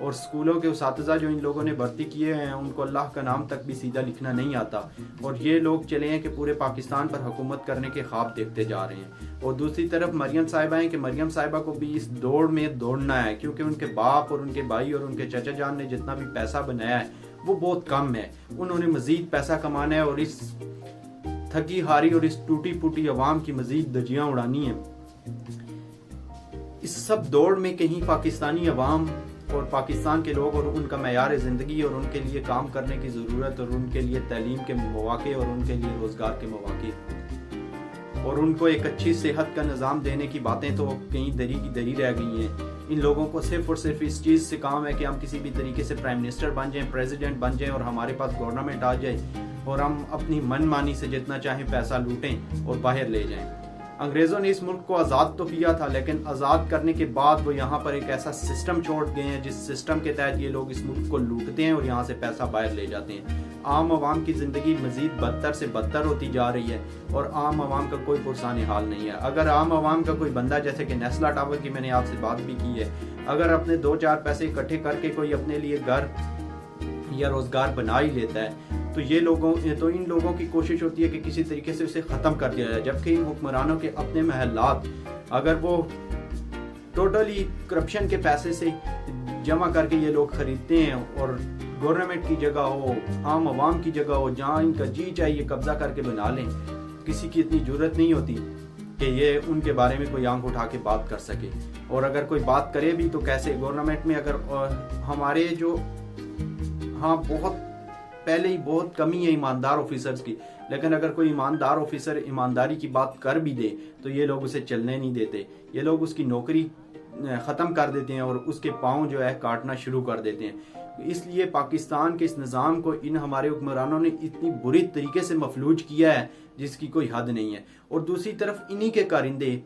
اور اسکولوں کے اساتذہ جو ان لوگوں نے بھرتی کیے ہیں ان کو اللہ کا نام تک بھی سیدھا لکھنا نہیں آتا، اور یہ لوگ چلے ہیں کہ پورے پاکستان پر حکومت کرنے کے خواب دیکھتے جا رہے ہیں۔ اور دوسری طرف مریم صاحبہ ہیں کہ مریم صاحبہ کو بھی اس دوڑ میں دوڑنا ہے، کیونکہ ان کے باپ اور ان کے بھائی اور ان کے چچا جان نے جتنا بھی پیسہ بنایا ہے وہ بہت کم ہے، انہوں نے مزید پیسہ کمانا ہے اور اس تھکی ہاری اور اس ٹوٹی پوٹی عوام کی مزید دھجیاں اڑانی ہیں۔ اس سب دوڑ میں کہیں پاکستانی عوام اور پاکستان کے لوگ اور ان کا معیار زندگی اور ان کے لیے کام کرنے کی ضرورت اور ان کے لیے تعلیم کے مواقع اور ان کے لیے روزگار کے مواقع اور ان کو ایک اچھی صحت کا نظام دینے کی باتیں تو کہیں دری کی دری رہ گئی ہیں۔ ان لوگوں کو صرف اور صرف اس چیز سے کام ہے کہ ہم کسی بھی طریقے سے پرائم منسٹر بن جائیں، پریزیڈنٹ بن جائیں اور ہمارے پاس گورنمنٹ آ جائے اور ہم اپنی من مانی سے جتنا چاہیں پیسہ لوٹیں اور باہر لے جائیں۔ انگریزوں نے اس ملک کو آزاد تو کیا تھا، لیکن آزاد کرنے کے بعد وہ یہاں پر ایک ایسا سسٹم چھوڑ گئے ہیں جس سسٹم کے تحت یہ لوگ اس ملک کو لوٹتے ہیں اور یہاں سے پیسہ باہر لے جاتے ہیں۔ عام عوام کی زندگی مزید بدتر سے بدتر ہوتی جا رہی ہے اور عام عوام کا کوئی پرسان حال نہیں ہے۔ اگر عام عوام کا کوئی بندہ جیسے کہ نیسلا ٹاور کی میں نے آپ سے بات بھی کی ہے، اگر اپنے 2-4 پیسے اکٹھے کر کے کوئی اپنے لیے گھر یا روزگار بنا ہی لیتا ہے تو ان لوگوں کی کوشش ہوتی ہے کہ کسی طریقے سے اسے ختم کر دیا جائے، جبکہ ان حکمرانوں کے اپنے محلات اگر وہ ٹوٹلی کرپشن کے پیسے سے جمع کر کے یہ لوگ خریدتے ہیں اور گورنمنٹ کی جگہ ہو، عام عوام کی جگہ ہو، جہاں ان کا جی چاہیے قبضہ کر کے بنا لیں، کسی کی اتنی جرت نہیں ہوتی کہ یہ ان کے بارے میں کوئی آنکھ اٹھا کے بات کر سکے، اور اگر کوئی بات کرے بھی تو کیسے؟ گورنمنٹ میں اگر ہمارے جو بہت پہلے ہی بہت کمی ہے ایماندار آفیسرز کی، لیکن اگر کوئی ایماندار آفیسر ایمانداری کی بات کر بھی دے تو یہ لوگ اسے چلنے نہیں دیتے، یہ لوگ اس کی نوکری ختم کر دیتے ہیں اور اس کے پاؤں جو ہے کاٹنا شروع کر دیتے ہیں۔ اس لیے پاکستان کے اس نظام کو ان ہمارے حکمرانوں نے اتنی بری طریقے سے مفلوج کیا ہے جس کی کوئی حد نہیں ہے۔ اور دوسری طرف انہی کے کارندے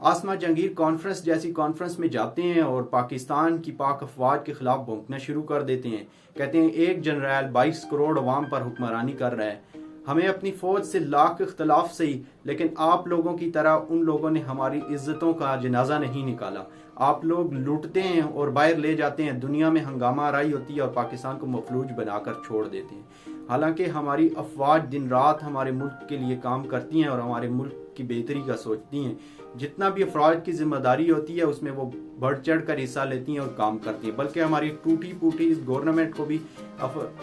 آسما جہانگیر کانفرنس جیسی کانفرنس میں جاتے ہیں اور پاکستان کی پاک افواج کے خلاف بھونکنا شروع کر دیتے ہیں، کہتے ہیں ایک جنرل 22 کروڑ عوام پر حکمرانی کر رہا ہے، ہمیں اپنی فوج سے لاکھ اختلاف سے ہی، لیکن آپ لوگوں کی طرح ان لوگوں نے ہماری عزتوں کا جنازہ نہیں نکالا، آپ لوگ لوٹتے ہیں اور باہر لے جاتے ہیں، دنیا میں ہنگامہ آرائی ہوتی ہے اور پاکستان کو مفلوج بنا کر چھوڑ دیتے ہیں۔ حالانکہ ہماری افواج دن رات ہمارے ملک کے لیے کام کرتی ہیں اور ہمارے ملک کی بہتری کا سوچتی ہیں، جتنا بھی افراد کی ذمہ داری ہوتی ہے اس میں وہ بڑھ چڑھ کر حصہ لیتی ہیں اور کام کرتی ہیں، بلکہ ہماری ٹوٹی پوٹی اس گورنمنٹ کو بھی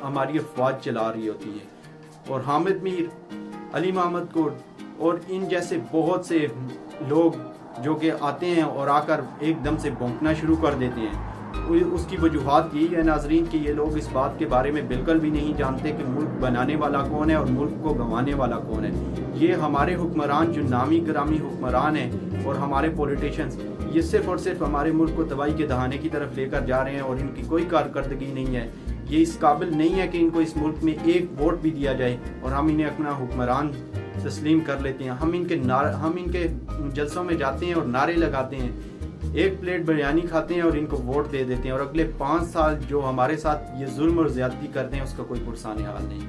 ہماری افواج چلا رہی ہوتی ہے۔ اور حامد میر، علی محمد کوٹ اور ان جیسے بہت سے لوگ جو کہ آتے ہیں اور آ کر ایک دم سے بھونکنا شروع کر دیتے ہیں، اس کی وجوہات یہی ہے ناظرین کہ یہ لوگ اس بات کے بارے میں بالکل بھی نہیں جانتے کہ ملک بنانے والا کون ہے اور ملک کو گنوانے والا کون ہے۔ یہ ہمارے حکمران جو نامی گرامی حکمران ہیں اور ہمارے پولیٹیشنز، یہ صرف اور صرف ہمارے ملک کو تباہی کے دہانے کی طرف لے کر جا رہے ہیں اور ان کی کوئی کارکردگی نہیں ہے، یہ اس قابل نہیں ہے کہ ان کو اس ملک میں ایک ووٹ بھی دیا جائے اور ہم انہیں اپنا حکمران تسلیم کر لیتے ہیں۔ ہم ان کے جلسوں میں جاتے ہیں اور نعرے لگاتے ہیں، ایک پلیٹ بریانی کھاتے ہیں اور ان کو ووٹ دے دیتے ہیں، اور اگلے 5 سال جو ہمارے ساتھ یہ ظلم اور زیادتی کرتے ہیں اس کا کوئی پرسان حال نہیں۔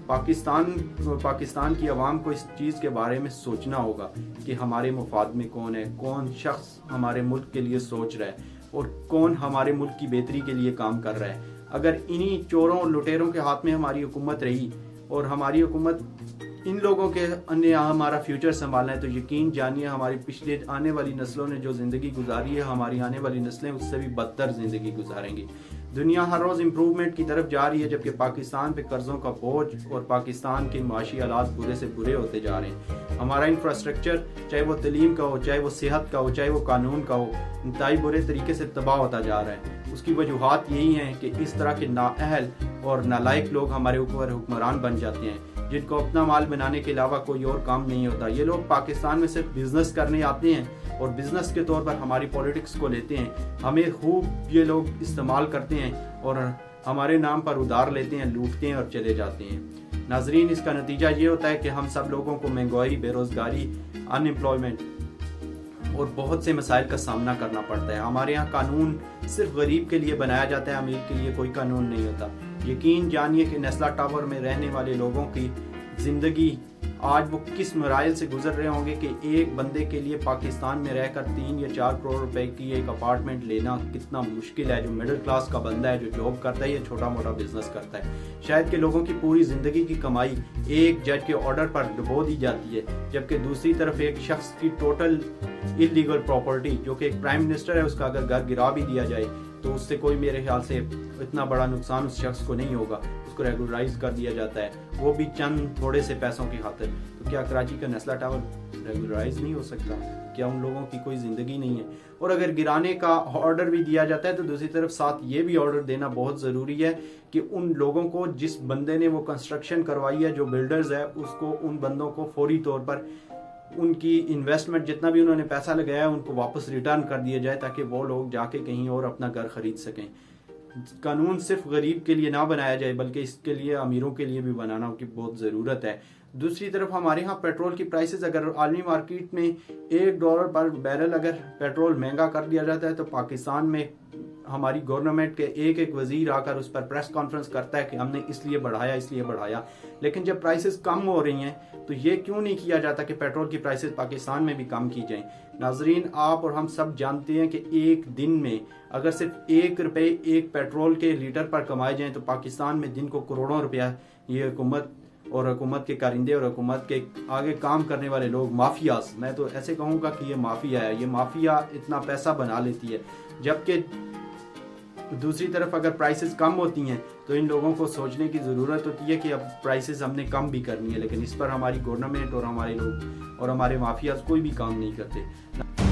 پاکستان کی عوام کو اس چیز کے بارے میں سوچنا ہوگا کہ ہمارے مفاد میں کون ہے، کون شخص ہمارے ملک کے لیے سوچ رہا ہے اور کون ہمارے ملک کی بہتری کے لیے کام کر رہا ہے۔ اگر انہی چوروں اور لٹیروں کے ہاتھ میں ہماری حکومت رہی اور ہماری حکومت ان لوگوں کے ہمارا فیوچر سنبھالنا ہے تو یقین جانیے ہماری پچھلے آنے والی نسلوں نے جو زندگی گزاری ہے، ہماری آنے والی نسلیں اس سے بھی بدتر زندگی گزاریں گی۔ دنیا ہر روز امپروومنٹ کی طرف جا رہی ہے، جبکہ پاکستان پہ قرضوں کا بوجھ اور پاکستان کے معاشی حالات برے سے برے ہوتے جا رہے ہیں۔ ہمارا انفراسٹرکچر چاہے وہ تعلیم کا ہو، چاہے وہ صحت کا ہو، چاہے وہ قانون کا ہو، انتہائی برے طریقے سے تباہ ہوتا جا رہا ہے۔ اس کی وجوہات یہی ہیں کہ اس طرح کے نااہل اور نالائق لوگ ہمارے اوپر حکمران بن جاتے ہیں، جن کو اپنا مال بنانے کے علاوہ کوئی اور کام نہیں ہوتا۔ یہ لوگ پاکستان میں صرف بزنس کرنے آتے ہیں اور بزنس کے طور پر ہماری پولیٹکس کو لیتے ہیں، ہمیں خوب یہ لوگ استعمال کرتے ہیں اور ہمارے نام پر ادھار لیتے ہیں، لوٹتے ہیں اور چلے جاتے ہیں۔ ناظرین، اس کا نتیجہ یہ ہوتا ہے کہ ہم سب لوگوں کو مہنگائی، بے روزگاری، ان امپلائمنٹ اور بہت سے مسائل کا سامنا کرنا پڑتا ہے۔ ہمارے یہاں قانون صرف غریب کے لیے بنایا جاتا ہے، امیر کے لیے کوئی قانون نہیں ہوتا۔ یقین جانیے کہ نیسلا ٹاور میں رہنے والے لوگوں کی زندگی آج وہ کس مراحل سے گزر رہے ہوں گے کہ ایک بندے کے لیے پاکستان میں رہ کر 3 یا 4 کروڑ روپے کی ایک اپارٹمنٹ لینا کتنا مشکل ہے. جو مڈل کلاس کا بندہ ہے, جو جاب کرتا ہے یا چھوٹا موٹا بزنس کرتا ہے, شاید کہ لوگوں کی پوری زندگی کی کمائی ایک جج کے آرڈر پر ڈبو دی جاتی ہے, جبکہ دوسری طرف ایک شخص کی ٹوٹل انلیگل پراپرٹی جو کہ ایک پرائم منسٹر ہے, اس کا اگر گھر گرا بھی دیا جائے تو اس سے کوئی میرے خیال سے اتنا بڑا نقصان اس شخص کو نہیں ہوگا, اس کو ریگولرائز کر دیا جاتا ہے, وہ بھی چند تھوڑے سے پیسوں کی خاطر. تو کیا کراچی کا نسلہ ٹاور ریگولرائز نہیں ہو سکتا؟ کیا ان لوگوں کی کوئی زندگی نہیں ہے؟ اور اگر گرانے کا آرڈر بھی دیا جاتا ہے تو دوسری طرف ساتھ یہ بھی آرڈر دینا بہت ضروری ہے کہ ان لوگوں کو, جس بندے نے وہ کنسٹرکشن کروائی ہے, جو بلڈرز ہے, اس کو, ان بندوں کو فوری طور پر ان کی انویسٹمنٹ جتنا بھی انہوں نے پیسہ لگایا ہے ان کو واپس ریٹرن کر دیا جائے, تاکہ وہ لوگ جا کے کہیں اور اپنا گھر خرید سکیں. قانون صرف غریب کے لیے نہ بنایا جائے بلکہ اس کے لیے امیروں کے لیے بھی بنانا کی بہت ضرورت ہے. دوسری طرف ہمارے ہاں پیٹرول کی پرائسز, اگر عالمی مارکیٹ میں $1 پر بیرل اگر پیٹرول مہنگا کر دیا جاتا ہے تو پاکستان میں ہماری گورنمنٹ کے ایک وزیر آ کر اس پر پریس کانفرنس کرتا ہے کہ ہم نے اس لیے بڑھایا. لیکن جب پرائسز کم ہو رہی ہیں تو یہ کیوں نہیں کیا جاتا کہ پیٹرول کی پرائسز پاکستان میں بھی کم کی جائیں؟ ناظرین, آپ اور ہم سب جانتے ہیں کہ ایک دن میں اگر صرف $1 ایک پیٹرول کے لیٹر پر کمائے جائیں تو پاکستان میں دن کو کروڑوں روپیہ یہ حکومت کے کارندے اور حکومت کے آگے کام کرنے والے لوگ, مافیاز, میں تو ایسے کہوں گا کہ یہ مافیا ہے, یہ مافیا اتنا پیسہ بنا لیتی ہے. جبکہ دوسری طرف اگر پرائسز کم ہوتی ہیں تو ان لوگوں کو سوچنے کی ضرورت ہوتی ہے کہ اب پرائسز ہم نے کم بھی کرنی ہے, لیکن اس پر ہماری گورنمنٹ اور ہمارے لوگ اور ہمارے مافیاز کوئی بھی کام نہیں کرتے.